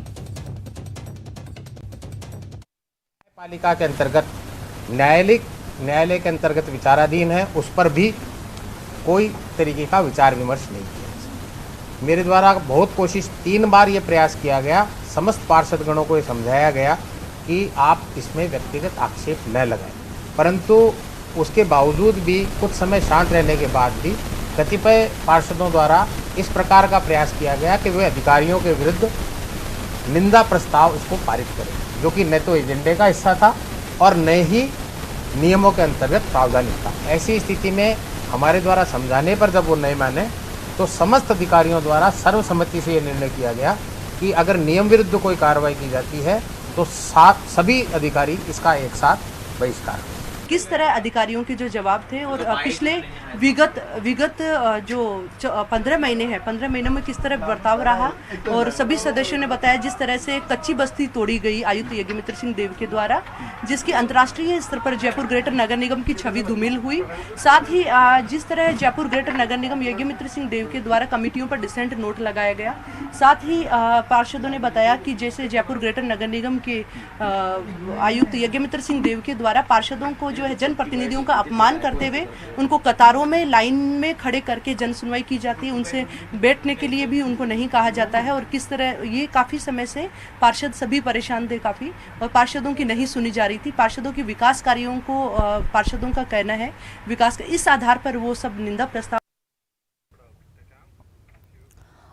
पालिका के अंतर्गत न्यायालय के अंतर्गत विचाराधीन है, उस पर भी कोई तरीके का विचार विमर्श नहीं किया। मेरे द्वारा बहुत कोशिश 3 बार ये प्रयास किया गया, समस्त पार्षदगणों को ये समझाया गया कि आप इसमें व्यक्तिगत आक्षेप न लगाएं, परंतु उसके बावजूद भी कुछ समय शांत रहने के बाद भी कतिपय पार्षदों द्वारा इस प्रकार का प्रयास किया गया कि वे अधिकारियों के विरुद्ध निंदा प्रस्ताव इसको पारित करें, जो कि न तो एजेंडे का हिस्सा था और न ही नियमों के अंतर्गत प्रावधानिक था। ऐसी स्थिति में हमारे द्वारा समझाने पर जब वो नहीं माने तो समस्त अधिकारियों द्वारा सर्वसम्मति से ये निर्णय किया गया कि अगर नियम विरुद्ध कोई कार्रवाई की जाती है तो सभी अधिकारी इसका एक साथ बहिष्कार। किस तरह अधिकारियों के जो जवाब थे और पिछले विगत जो 15 महीने हैं, 15 महीनों में किस तरह बर्ताव रहा, और सभी सदस्यों ने बताया जिस तरह से कच्ची बस्ती तोड़ी गई आयुक्त यज्ञमित्र सिंह देव के द्वारा, जिसकी अंतर्राष्ट्रीय स्तर पर जयपुर ग्रेटर नगर निगम की छवि धूमिल हुई। साथ ही जिस तरह जयपुर ग्रेटर नगर निगम यज्ञमित्र सिंह देव के द्वारा कमेटियों पर डिसेंट नोट लगाया गया। साथ ही पार्षदों ने बताया कि जैसे जयपुर ग्रेटर नगर निगम के आयुक्त यज्ञमित्र सिंह देव के द्वारा पार्षदों को जो है जनप्रतिनिधियों का अपमान करते हुए उनको कतारों में लाइन में खड़े करके जन सुनवाई की जाती है, उनसे बैठने के लिए भी उनको नहीं कहा जाता है, और किस तरह ये काफ़ी समय से पार्षद सभी परेशान थे काफ़ी, और पार्षदों की नहीं सुनी जा रही थी। पार्षदों के विकास कार्यों को पार्षदों का कहना है विकास का, इस आधार पर वो सब निंदा प्रस्ताव।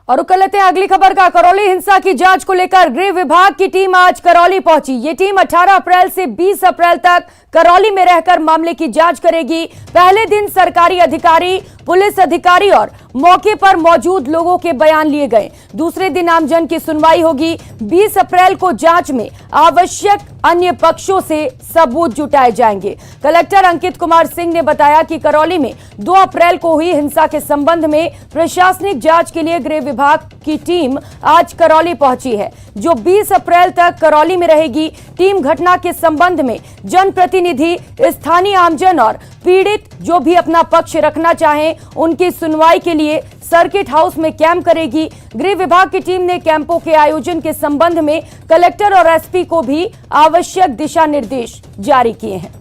और कल लेते हैं अगली खबर का। करौली हिंसा की जांच को लेकर गृह विभाग की टीम आज करौली पहुंची। ये टीम 18 अप्रैल से 20 अप्रैल तक करौली में रहकर मामले की जांच करेगी। पहले दिन सरकारी अधिकारी, पुलिस अधिकारी और मौके पर मौजूद लोगों के बयान लिए गए। दूसरे दिन आमजन की सुनवाई होगी। 20 अप्रैल को जांच में आवश्यक अन्य पक्षों से सबूत जुटाए जाएंगे। कलेक्टर अंकित कुमार सिंह ने बताया कि करौली में 2 अप्रैल को हुई हिंसा के संबंध में प्रशासनिक जांच के लिए गृह विभाग की टीम आज करौली पहुंची है, जो 20 अप्रैल तक करौली में रहेगी। टीम घटना के संबंध में जनप्रतिनिधि, स्थानीय आमजन और पीड़ित जो भी अपना पक्ष रखना चाहें उनकी सुनवाई के लिए सर्किट हाउस में कैंप करेगी। गृह विभाग की टीम ने कैंपों के आयोजन के संबंध में कलेक्टर और एसपी को भी आवश्यक दिशा निर्देश जारी किए हैं।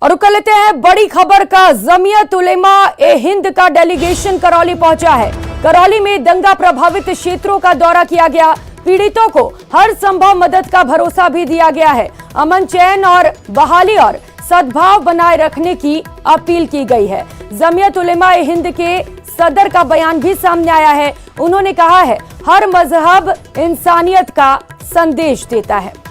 और कर लेते हैं बड़ी खबर का। जमीयत उलेमा ए हिंद का डेलीगेशन करौली पहुंचा है। करौली में दंगा प्रभावित क्षेत्रों का दौरा किया गया। पीड़ितों को हर संभव मदद का भरोसा भी दिया गया है। अमन चैन और बहाली और सद्भाव बनाए रखने की अपील की गई है। जमीयत उलेमा ए हिंद के सदर का बयान भी सामने आया है। उन्होंने कहा है हर मजहब इंसानियत का संदेश देता है।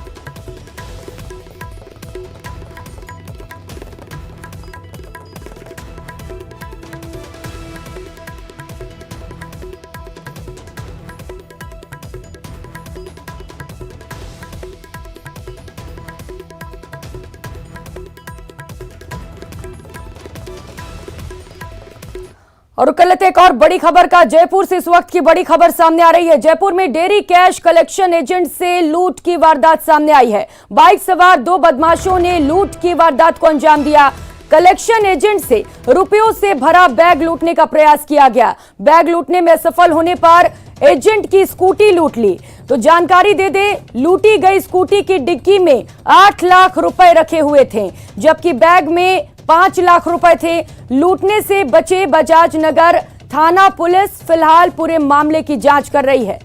और कर लेते एक और बड़ी खबर का। जयपुर से इस वक्त की बड़ी खबर सामने आ रही है। जयपुर में डेयरी कैश कलेक्शन एजेंट से लूट की वारदात सामने आई है। बाइक सवार 2 बदमाशों ने लूट की वारदात को अंजाम दिया। कलेक्शन एजेंट से रुपयों से भरा बैग लूटने का प्रयास किया गया। बैग लूटने में सफल होने पर एजेंट की स्कूटी लूट ली। तो जानकारी दे दे, लूटी गई स्कूटी की डिक्की में 8 लाख रुपए रखे हुए थे, जबकि बैग में 5 लाख रुपए थे। लूटने से बचे बजाज नगर थाना पुलिस फिलहाल पूरे मामले की जांच कर रही है।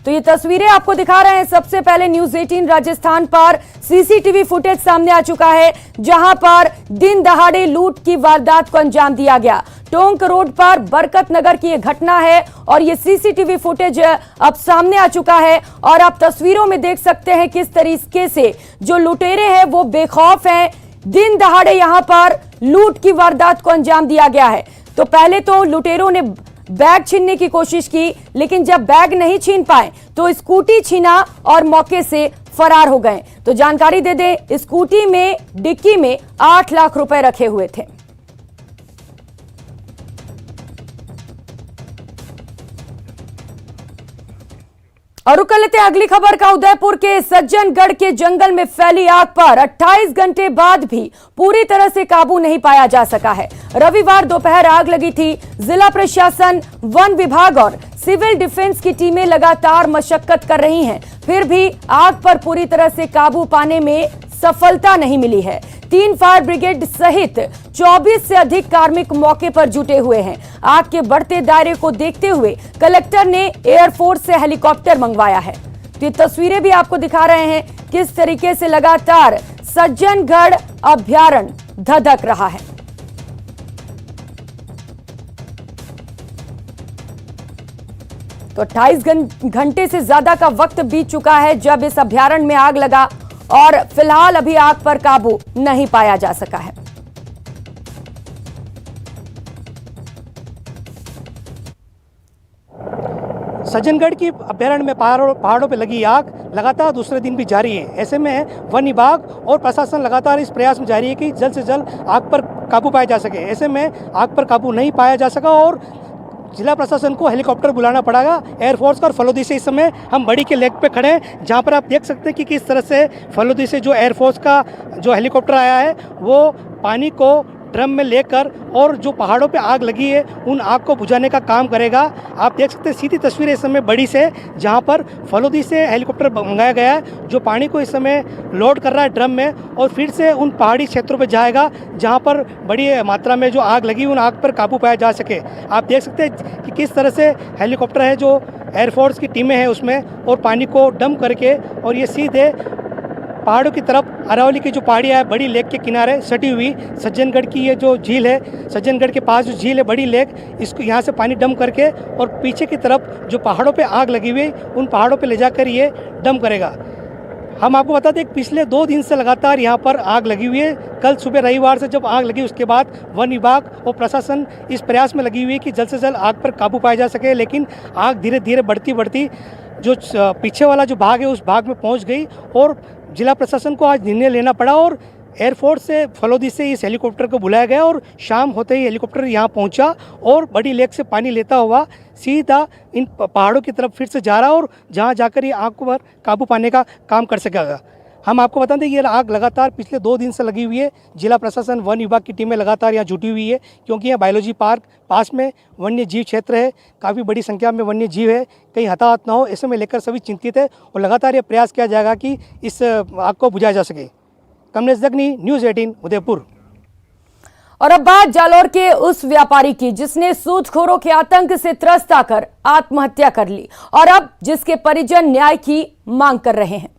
तो ये तस्वीरें आपको दिखा रहे हैं। सबसे पहले न्यूज 18 राजस्थान पर सीसीटीवी फुटेज सामने आ चुका है, जहां पर दिन दहाड़े लूट की वारदात को अंजाम दिया गया। टोंक रोड पर बरकत नगर की यह घटना है और ये सीसीटीवी फुटेज अब सामने आ चुका है। और आप तस्वीरों में देख सकते हैं किस तरीके से जो लुटेरे हैं वो बेखौफ हैं। दिन दहाड़े यहां पर लूट की वारदात को अंजाम दिया गया है। तो पहले तो लुटेरों ने बैग छीनने की कोशिश की, लेकिन जब बैग नहीं छीन पाए तो स्कूटी छीना और मौके से फरार हो गए। तो जानकारी दे दें, स्कूटी में डिक्की में 8 लाख रुपए रखे हुए थे। और रुक लेते हैं अगली खबर का। उदयपुर के सज्जनगढ़ के जंगल में फैली आग पर 28 घंटे बाद भी पूरी तरह से काबू नहीं पाया जा सका है। रविवार दोपहर आग लगी थी। जिला प्रशासन, वन विभाग और सिविल डिफेंस की टीमें लगातार मशक्कत कर रही हैं, फिर भी आग पर पूरी तरह से काबू पाने में सफलता नहीं मिली है। 3 फायर ब्रिगेड सहित 24 से अधिक कार्मिक मौके पर जुटे हुए हैं। आग के बढ़ते दायरे को देखते हुए कलेक्टर ने एयरफोर्स से हेलीकॉप्टर मंगवाया है। तो ये तस्वीरें भी आपको दिखा रहे हैं किस तरीके से लगातार सज्जनगढ़ अभयारण्य धधक रहा है। तो 28 घंटे से ज्यादा का वक्त बीत चुका है जब इस अभयारण्य में आग लगा और फिलहाल अभी आग पर काबू नहीं पाया जा सका है। सज्जनगढ़ की अभ्यारण्य में पहाड़ों पे लगी आग लगातार दूसरे दिन भी जारी है। ऐसे में वन विभाग और प्रशासन लगातार इस प्रयास में जारी है कि जल्द से जल्द आग पर काबू पाया जा सके। ऐसे में आग पर काबू नहीं पाया जा सका और जिला प्रशासन को हेलीकॉप्टर बुलाना पड़ेगा एयरफोर्स का। और फलोदी से इस समय हम बड़ी के लेक पे खड़े हैं, जहाँ पर आप देख सकते हैं कि किस तरह से फलोदी से जो एयरफोर्स का जो हेलीकॉप्टर आया है वो पानी को ड्रम में लेकर और जो पहाड़ों पे आग लगी है उन आग को बुझाने का काम करेगा। आप देख सकते हैं सीधी तस्वीर इस समय बड़ी से, जहाँ पर फलोदी से हेलीकॉप्टर मंगाया गया है जो पानी को इस समय लोड कर रहा है ड्रम में और फिर से उन पहाड़ी क्षेत्रों पे जाएगा जहाँ पर बड़ी मात्रा में जो आग लगी उन आग पर काबू पाया जा सके। आप देख सकते हैं कि किस तरह से हेलीकॉप्टर है जो एयरफोर्स की टीमें हैं उसमें और पानी को डंप करके और ये सीधे पहाड़ों की तरफ अरावली की जो पहाड़ियाँ है बड़ी लेक के किनारे सटी हुई सज्जनगढ़ की ये जो झील है, सज्जनगढ़ के पास जो झील है बड़ी लेक, इसको यहाँ से पानी डंप करके और पीछे की तरफ जो पहाड़ों पे आग लगी हुई उन पहाड़ों पे ले जाकर ये डंप करेगा। हम आपको बता दें पिछले 2 दिन से लगातार यहाँ पर आग लगी हुई है। कल सुबह रविवार से जब आग लगी उसके बाद वन विभाग और प्रशासन इस प्रयास में लगी हुई है कि जल्द से जल्द आग पर काबू पाया जा सके, लेकिन आग धीरे धीरे बढ़ती जो पीछे वाला जो भाग है उस भाग में पहुँच गई और जिला प्रशासन को आज निर्णय लेना पड़ा और एयरफोर्स से फलोदी से इस हेलीकॉप्टर को बुलाया गया और शाम होते ही हेलीकॉप्टर यहाँ पहुँचा और बड़ी लेक से पानी लेता हुआ सीधा इन पहाड़ों की तरफ फिर से जा रहा और जहाँ जाकर ये आग पर काबू पाने का काम कर सकेगा। हम आपको बता दें ये आग लगातार पिछले 2 दिन से लगी हुई है। जिला प्रशासन वन विभाग की टीमें लगातार यहाँ जुटी हुई है क्योंकि यहाँ बायोलॉजी पार्क पास में वन्य जीव क्षेत्र है, काफ़ी बड़ी संख्या में वन्य जीव है, कहीं हताहत ना हो ऐसे में लेकर सभी चिंतित है और लगातार ये प्रयास किया जाएगा कि इस आग को बुझाया जा सके। कमलेश दगनी, न्यूज़ 18 उदयपुर। और अब बात जालौर के उस व्यापारी की जिसने सूदखोरों के आतंक से त्रस्त आकर आत्महत्या कर ली और अब जिसके परिजन न्याय की मांग कर रहे हैं।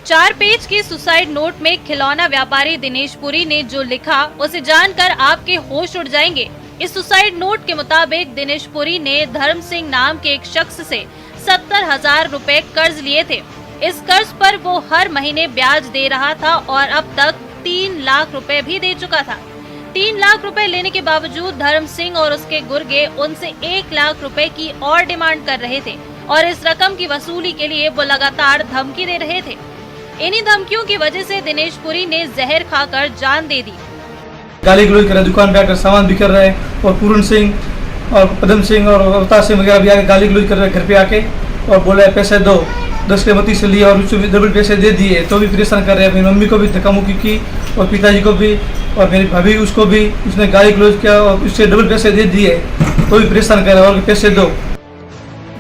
4 पेज के सुसाइड नोट में खिलौना व्यापारी दिनेश पुरी ने जो लिखा उसे जानकर आपके होश उड़ जाएंगे। इस सुसाइड नोट के मुताबिक दिनेश पुरी ने धर्म सिंह नाम के एक शख्स से 70,000 रुपए कर्ज लिए थे। इस कर्ज पर वो हर महीने ब्याज दे रहा था और अब तक 3 लाख रुपए भी दे चुका था। 3 लाख रुपए लेने के बावजूद धर्म सिंह और उसके गुर्गे उनसे 1 लाख रुपए की और डिमांड कर रहे थे और इस रकम की वसूली के लिए वो लगातार धमकी दे रहे थे। इन्हीं धमकियों की वजह से दिनेश पुरी ने जहर खाकर जान दे दी। गाली गलौज कर रहे, दुकान पे आकर सामान बिखर रहे और पूर्ण सिंह और पदम सिंह और अवतार सिंह वगैरह भी आके गाली गलौज कर रहे घर पे आके और बोला है पैसे दो। 10 के मती से लिए और उसको भी डबल पैसे दे दिए तो भी परेशान कर रहे हैं। मेरी मम्मी को भी धक्का मुक्की की और पिताजी को भी और मेरी भाभी उसको भी उसने गाली गलौज किया और उससे डबल पैसे दे दिए तो भी परेशान कर रहे हैं और पैसे दो।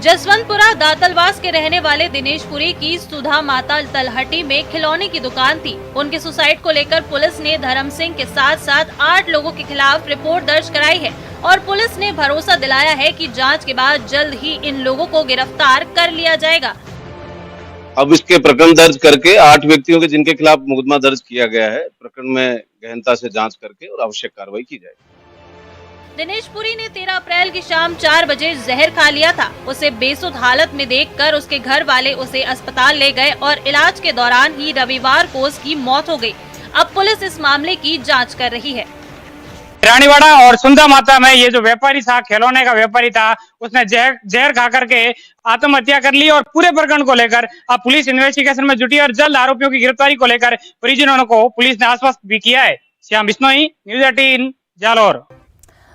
जसवंतपुरा दातलवास के रहने वाले दिनेश पुरी की सुधा माता तलहटी में खिलौने की दुकान थी। उनके सुसाइड को लेकर पुलिस ने धर्म सिंह के साथ 8 लोगों के खिलाफ रिपोर्ट दर्ज कराई है और पुलिस ने भरोसा दिलाया है कि जांच के बाद जल्द ही इन लोगों को गिरफ्तार कर लिया जाएगा। अब इसके प्रकरण दर्ज करके 8 व्यक्तियों के जिनके खिलाफ मुकदमा दर्ज किया गया है, प्रकरण में गहनता से जांच करके और आवश्यक कार्रवाई की जाएगी। दिनेश पुरी ने 13 अप्रैल की शाम 4 बजे जहर खा लिया था। उसे बेसुध हालत में देखकर उसके घर वाले उसे अस्पताल ले गए और इलाज के दौरान ही रविवार को उसकी मौत हो गई। अब पुलिस इस मामले की जांच कर रही है। रानीवाड़ा और सुंदा माता में ये जो व्यापारी था, खिलौने का व्यापारी था, उसने जहर खा करके आत्महत्या कर ली और पूरे प्रकरण को लेकर अब पुलिस इन्वेस्टिगेशन में जुटी और जल्द आरोपियों की गिरफ्तारी को लेकर परिजनों को पुलिस ने आश्वस्त भी किया है। श्याम बिश्नोई, न्यूज़ 18 जालौर।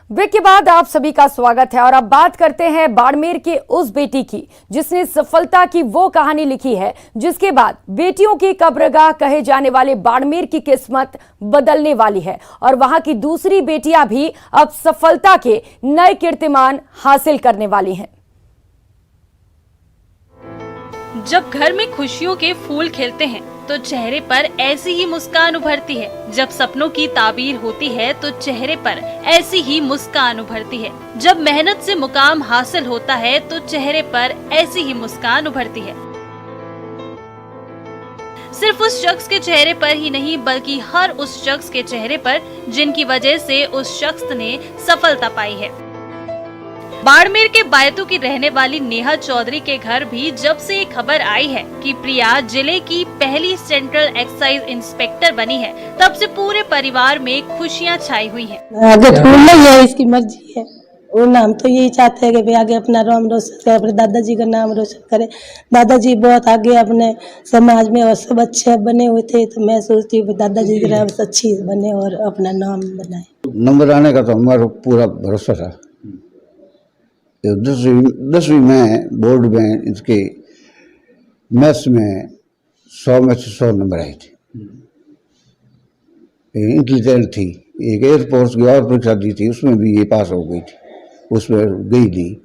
ब्रेक के बाद आप सभी का स्वागत है और अब बात करते हैं बाड़मेर के उस बेटी की जिसने सफलता की वो कहानी लिखी है जिसके बाद बेटियों की कब्रगाह कहे जाने वाले बाड़मेर की किस्मत बदलने वाली है और वहां की दूसरी बेटियां भी अब सफलता के नए कीर्तिमान हासिल करने वाली हैं। जब घर में खुशियों के फूल खिलते हैं तो चेहरे पर ऐसी ही मुस्कान उभरती है। जब सपनों की ताबीर होती है तो चेहरे पर ऐसी ही मुस्कान उभरती है। जब मेहनत से मुकाम हासिल होता है तो चेहरे पर ऐसी ही मुस्कान उभरती है। सिर्फ उस शख्स के चेहरे पर ही नहीं बल्कि हर उस शख्स के चेहरे पर जिनकी वजह से उस शख्स ने सफलता पाई है। बाड़मेर के बायतू की रहने वाली नेहा चौधरी के घर भी जब से ये खबर आई है कि प्रिया जिले की पहली सेंट्रल एक्साइज इंस्पेक्टर बनी है, तब से पूरे परिवार में खुशियां छाई हुई हैं। आगे ढूंढना है, इसकी मर्जी है। वो नाम तो यही चाहते हैं कि भाई आगे अपना नाम रोशन करे, अपने दादाजी का नाम रोशन करे। दादाजी बहुत आगे अपने समाज में और सब अच्छे बने हुए थे, तो मैं सोचती हूँ दादाजी के नाम से अच्छी बने और अपना नाम बनाए। नंबर आने का तो हमारा पूरा भरोसा था। 10वीं में बोर्ड में इसके मैथ्स में 100 में से 100 नंबर आए थे। इंटेलिजेंट थी। एक एयरफोर्स की और परीक्षा दी थी, उसमें भी ये पास हो गई थी, उसमें गई नहीं।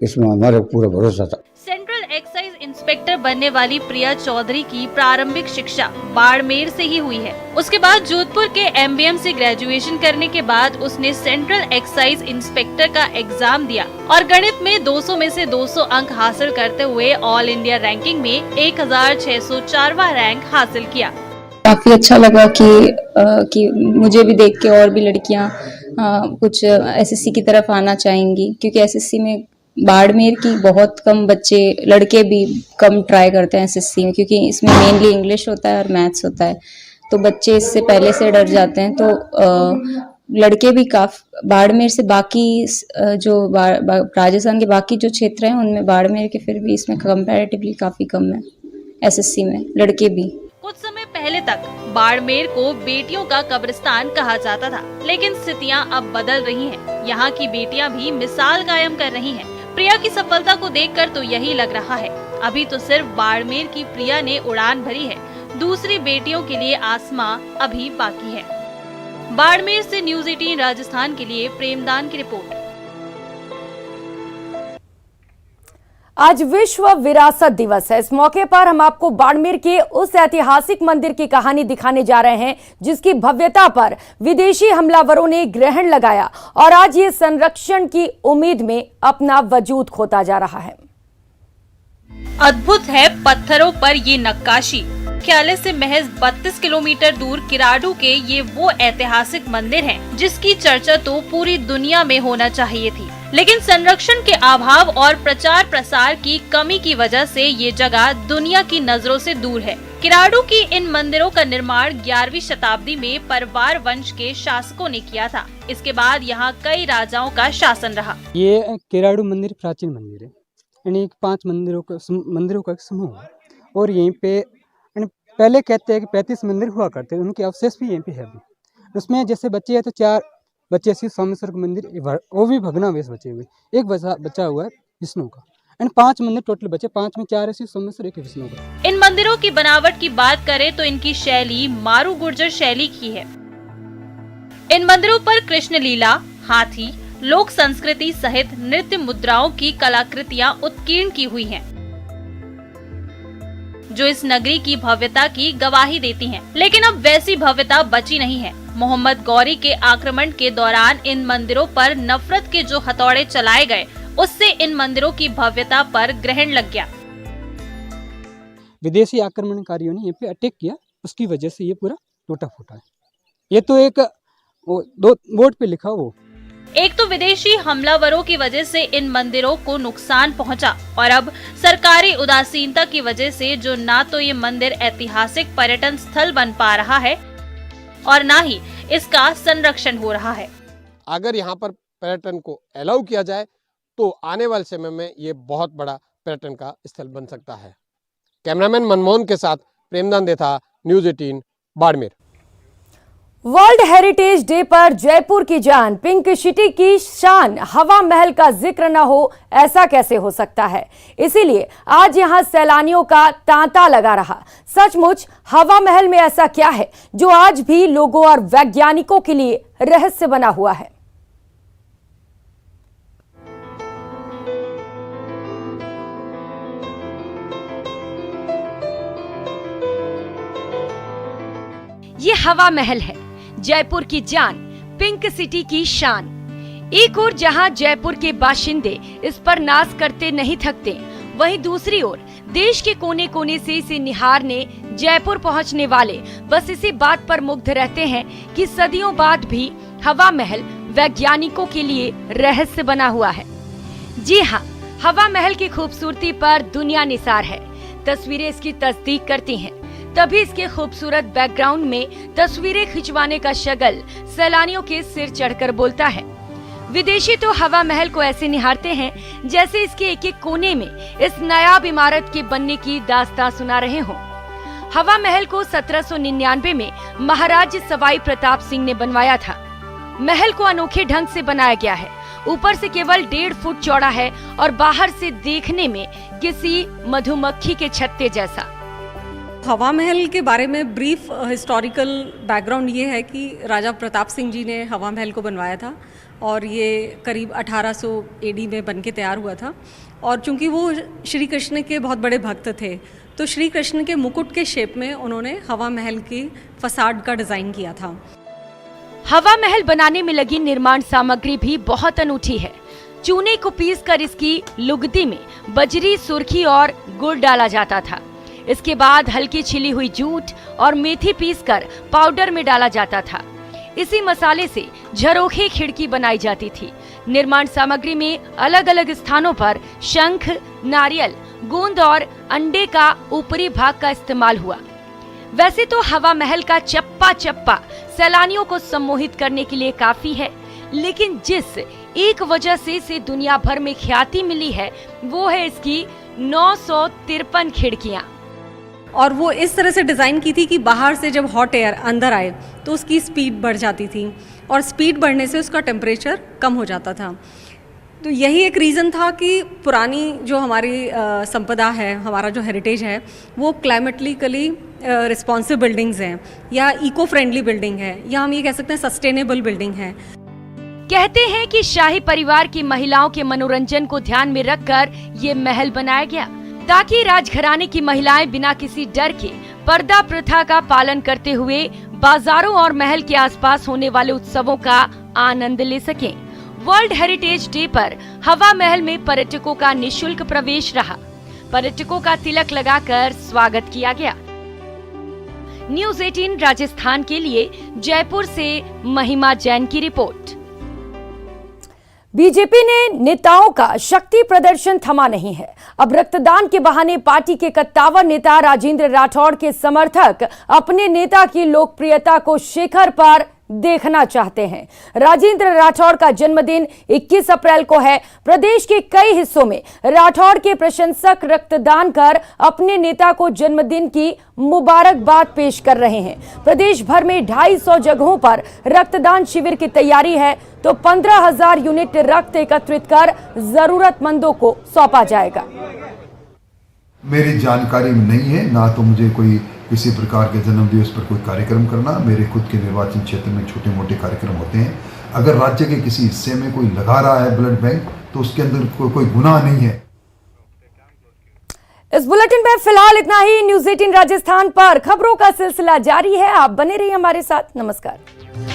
इसमें हमारा पूरा भरोसा था। सेंट्रल एक्साइज इंस्पेक्टर बनने वाली प्रिया चौधरी की प्रारंभिक शिक्षा बाड़मेर से ही हुई है। उसके बाद जोधपुर के MBM से ग्रेजुएशन करने के बाद उसने सेंट्रल एक्साइज इंस्पेक्टर का एग्जाम दिया और गणित में 200 में से 200 अंक हासिल करते हुए ऑल इंडिया रैंकिंग में 1604वां रैंक हासिल किया। काफी अच्छा लगा कि मुझे भी देख के और भी लड़कियां कुछ SSC की तरफ आना चाहेंगी, क्योंकि SSC में बाड़मेर की बहुत कम बच्चे, लड़के भी कम ट्राई करते हैं SSC में, क्योंकि इसमें मेनली इंग्लिश होता है और मैथ्स होता है, तो बच्चे इससे पहले से डर जाते हैं। तो लड़के भी काफी बाड़मेर से बाकी जो राजस्थान के बाकी जो क्षेत्र हैं उनमें बाड़मेर के फिर भी इसमें कंपैरेटिवली काफी कम है SSC में लड़के भी। कुछ समय पहले तक बाड़मेर को बेटियों का कब्रिस्तान कहा जाता था, लेकिन स्थितियां अब बदल रही हैं। यहाँ की बेटियां भी मिसाल कायम कर रही हैं। प्रिया की सफलता को देखकर तो यही लग रहा है, अभी तो सिर्फ बाड़मेर की प्रिया ने उड़ान भरी है, दूसरी बेटियों के लिए आसमां अभी बाकी है। बाड़मेर से न्यूज़ 18 राजस्थान के लिए प्रेमदान की रिपोर्ट। आज विश्व विरासत दिवस है। इस मौके पर हम आपको बाड़मेर के उस ऐतिहासिक मंदिर की कहानी दिखाने जा रहे हैं जिसकी भव्यता पर विदेशी हमलावरों ने ग्रहण लगाया और आज ये संरक्षण की उम्मीद में अपना वजूद खोता जा रहा है। अद्भुत है पत्थरों पर ये नक्काशी। मुख्यालय से महज 32 किलोमीटर दूर किराडू के ये वो ऐतिहासिक मंदिर हैं जिसकी चर्चा तो पूरी दुनिया में होना चाहिए थी, लेकिन संरक्षण के अभाव और प्रचार प्रसार की कमी की वजह से ये जगह दुनिया की नजरों से दूर है। किराडू की इन मंदिरों का निर्माण 11वीं शताब्दी में परवार वंश के शासकों ने किया था। इसके बाद यहाँ कई राजाओं का शासन रहा। ये किराडू मंदिर प्राचीन मंदिर है, यानी 5 मंदिरों का समूह है और यहीं पे पहले कहते हैं कि 35 मंदिर हुआ करते हैं, उनके अवशेष भी यहीं पे है। उसमें जैसे बच्चे हैं तो 4 बच्चे शिव सोमेश्वर का मंदिर, वो भी भग्नावशेष बचे हुए, एक बचा हुआ है विष्णु का, एंड 5 मंदिर टोटल बचे, 5 में 4 है शिव सोमेश्वर, 1 विष्णु का। इन मंदिरों की बनावट की बात करें तो इनकी शैली मारू गुर्जर शैली की है। इन मंदिरों पर कृष्ण लीला, हाथी, लोक संस्कृति सहित नृत्य मुद्राओं की कलाकृतियां उत्कीर्ण की हुई हैं, जो इस नगरी की भव्यता की गवाही देती हैं। लेकिन अब वैसी भव्यता बची नहीं है। मोहम्मद गौरी के आक्रमण के दौरान इन मंदिरों पर नफरत के जो हथौड़े चलाए गए, उससे इन मंदिरों की भव्यता पर ग्रहण लग गया। विदेशी आक्रमणकारियों ने यहाँ पे अटैक किया, उसकी वजह से ये पूरा टूटा फूटा है। ये तो एक 2 बोर्ड पे लिखा वो। एक तो विदेशी हमलावरों की वजह से इन मंदिरों को नुकसान पहुंचा और अब सरकारी उदासीनता की वजह से जो ना तो ये मंदिर ऐतिहासिक पर्यटन स्थल बन पा रहा है और ना ही इसका संरक्षण हो रहा है। अगर यहाँ पर पर्यटन को अलाउ किया जाए तो आने वाले समय में ये बहुत बड़ा पर्यटन का स्थल बन सकता है। कैमरामैन मनमोहन के साथ Premdan Detha, news 18 Barmer. World heritage day पर जयपुर की जान, पिंक सिटी की शान, हवा महल का जिक्र न हो, ऐसा कैसे हो सकता है। इसीलिए आज यहां सैलानियों का तांता लगा रहा। सचमुच हवा महल में ऐसा क्या है जो आज भी लोगों और वैज्ञानिकों के लिए रहस्य बना हुआ है। ये हवा महल है, जयपुर की जान, पिंक सिटी की शान। एक ओर जहां जयपुर के बाशिंदे इस पर नाज करते नहीं थकते, वहीं दूसरी ओर देश के कोने कोने से इसे निहारने जयपुर पहुंचने वाले बस इसी बात पर मुग्ध रहते हैं कि सदियों बाद भी हवा महल वैज्ञानिकों के लिए रहस्य बना हुआ है। जी हाँ, हवा महल की खूबसूरती पर दुनिया निसार है। तस्वीरें इसकी तस्दीक करती हैं। तभी इसके खूबसूरत बैकग्राउंड में तस्वीरें खिंचवाने का शगल सैलानियों के सिर चढ़कर बोलता है। विदेशी तो हवा महल को ऐसे निहारते हैं जैसे इसके एक एक कोने में इस नायाब इमारत के बनने की दास्तां सुना रहे हों। हवा महल को 1799 में महाराज सवाई प्रताप सिंह ने बनवाया था। महल को अनोखे ढंग से बनाया गया है। ऊपर से केवल 1.5 फुट चौड़ा है और बाहर से देखने में किसी मधुमक्खी के छत्ते जैसा। हवा महल के बारे में ब्रीफ हिस्टोरिकल बैकग्राउंड ये है कि राजा प्रताप सिंह जी ने हवा महल को बनवाया था और ये करीब 1800 AD में बन के तैयार हुआ था। और चूंकि वो श्री कृष्ण के बहुत बड़े भक्त थे तो श्री कृष्ण के मुकुट के शेप में उन्होंने हवा महल की फसाड का डिज़ाइन किया था। हवा महल बनाने में लगी निर्माण सामग्री भी बहुत अनूठी है। चूने को पीसकर इसकी लुगदी में बजरी, सुर्खी और गुड़ डाला जाता था। इसके बाद हल्की छिली हुई जूट और मेथी पीसकर पाउडर में डाला जाता था। इसी मसाले से झरोखे खिड़की बनाई जाती थी। निर्माण सामग्री में अलग अलग स्थानों पर शंख, नारियल, गोंद और अंडे का ऊपरी भाग का इस्तेमाल हुआ। वैसे तो हवा महल का चप्पा चप्पा सैलानियों को सम्मोहित करने के लिए काफी है, लेकिन जिस एक वजह से इसे दुनिया भर में ख्याति मिली है वो है इसकी 953 खिड़कियां। और वो इस तरह से डिज़ाइन की थी कि बाहर से जब हॉट एयर अंदर आए तो उसकी स्पीड बढ़ जाती थी और स्पीड बढ़ने से उसका टेम्परेचर कम हो जाता था। तो यही एक रीज़न था कि पुरानी जो हमारी संपदा है, हमारा जो हेरिटेज है, वो क्लाइमेटिकली रिस्पॉन्सिव बिल्डिंग्स हैं या इको फ्रेंडली बिल्डिंग है या हम ये कह सकते हैं सस्टेनेबल बिल्डिंग है। कहते हैं कि शाही परिवार की महिलाओं के मनोरंजन को ध्यान में रखकर ये महल बनाया गया ताकि राजघराने की महिलाएं बिना किसी डर के पर्दा प्रथा का पालन करते हुए बाजारों और महल के आसपास होने वाले उत्सवों का आनंद ले सकें। वर्ल्ड हेरिटेज डे पर हवा महल में पर्यटकों का निशुल्क प्रवेश रहा। पर्यटकों का तिलक लगाकर स्वागत किया गया। न्यूज़ 18 राजस्थान के लिए जयपुर से महिमा जैन की रिपोर्ट। बीजेपी ने नेताओं का शक्ति प्रदर्शन थमा नहीं है। अब रक्तदान के बहाने पार्टी के कद्दावर नेता राजेंद्र राठौड़ के समर्थक अपने नेता की लोकप्रियता को शिखर पर देखना चाहते हैं। राजेंद्र राठौड़ का जन्मदिन 21 अप्रैल को है। प्रदेश के कई हिस्सों में राठौड़ के प्रशंसक रक्तदान कर अपने नेता को जन्मदिन की मुबारकबाद पेश कर रहे हैं। प्रदेश भर में 250 जगहों पर रक्तदान शिविर की तैयारी है तो 15,000 यूनिट रक्त एकत्रित कर जरूरतमंदों को सौंपा जाएगा। मेरी जानकारी में नहीं है, ना तो मुझे कोई किसी प्रकार के जन्मदिवस पर कोई कार्यक्रम करना। मेरे खुद के निर्वाचन क्षेत्र में छोटे मोटे कार्यक्रम होते हैं। अगर राज्य के किसी हिस्से में कोई लगा रहा है ब्लड बैंक तो उसके अंदर कोई गुनाह नहीं है। इस बुलेटिन में फिलहाल इतना ही। न्यूज़ 18 राजस्थान पर खबरों का सिलसिला जारी है। आप बने रहिए हमारे साथ। नमस्कार।